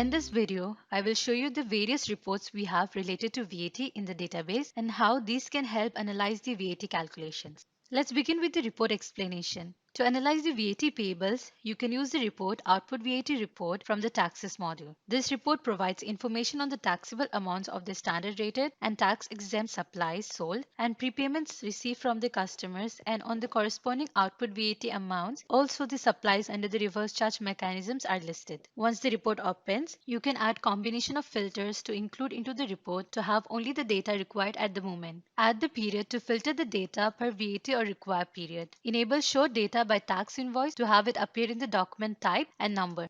In this video, I will show you the various reports we have related to VAT in the database and how these can help analyze the VAT calculations. Let's begin with the report explanation. To analyze the VAT payables, you can use the report Output VAT Report from the Taxes module. This report provides information on the taxable amounts of the standard rated and tax exempt supplies sold and prepayments received from the customers, and on the corresponding output VAT amounts. Also, the supplies under the reverse charge mechanisms are listed. Once the report opens, you can add combination of filters to include into the report to have only the data required at the moment. Add the period to filter the data per VAT or required period. Enable show data by tax invoice to have it appear in the document type and number.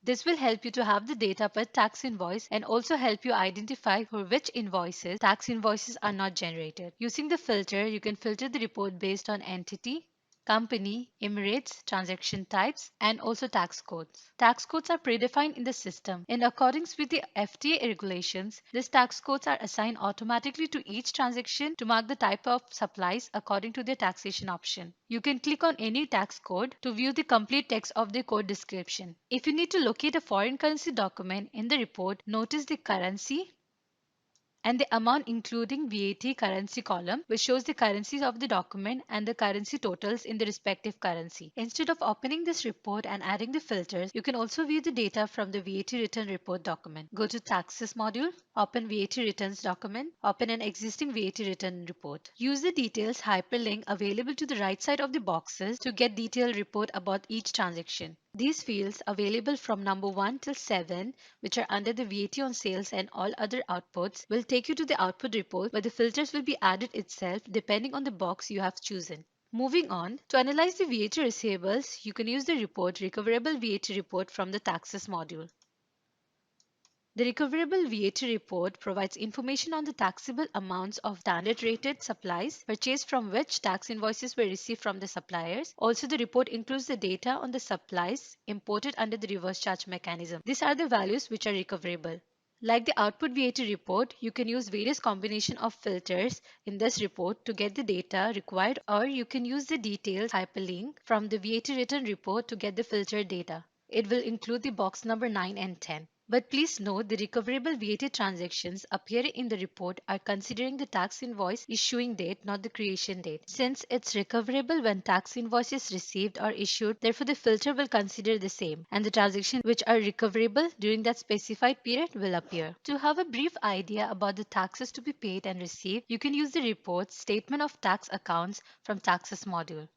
This will help you to have the data per tax invoice and also help you identify for which invoices tax invoices are not generated. Using the filter, you can filter the report based on entity, company, emirates, transaction types, and also tax codes. Tax codes are predefined in the system. In accordance with the FTA regulations, these tax codes are assigned automatically to each transaction to mark the type of supplies according to their taxation option. You can click on any tax code to view the complete text of the code description. If you need to locate a foreign currency document in the report, notice the currency and the amount including VAT currency column, which shows the currencies of the document and the currency totals in the respective currency. Instead of opening this report and adding the filters, you can also view the data from the VAT return report document. Go to Taxes module, open VAT returns document, open an existing VAT return report. Use the details hyperlink available to the right side of the boxes to get detailed report about each transaction. These fields available from number 1 till 7, which are under the VAT on sales and all other outputs, will take you to the output report where the filters will be added itself depending on the box you have chosen. Moving on, to analyze the VAT receivables, you can use the report Recoverable VAT Report from the Taxes module. The Recoverable VAT Report provides information on the taxable amounts of standard rated supplies purchased from which tax invoices were received from the suppliers. Also, the report includes the data on the supplies imported under the reverse charge mechanism. These are the values which are recoverable. Like the Output VAT Report, you can use various combination of filters in this report to get the data required, or you can use the details hyperlink from the VAT Return Report to get the filtered data. It will include the box number 9 and 10. But please note the recoverable VAT transactions appearing in the report are considering the tax invoice issuing date, not the creation date. Since it's recoverable when tax invoice is received or issued, therefore the filter will consider the same, and the transactions which are recoverable during that specified period will appear. To have a brief idea about the taxes to be paid and received, you can use the report Statement of Tax Accounts from Taxes module.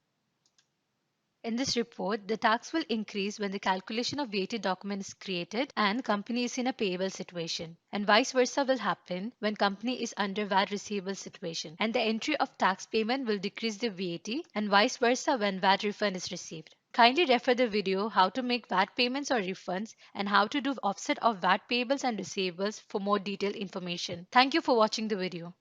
In this report, the tax will increase when the calculation of VAT document is created and company is in a payable situation, and vice versa will happen when company is under VAT receivable situation, and the entry of tax payment will decrease the VAT, and vice versa when VAT refund is received. Kindly refer the video How to make VAT payments or refunds and How to do offset of VAT payables and receivables for more detailed information. Thank you for watching the video.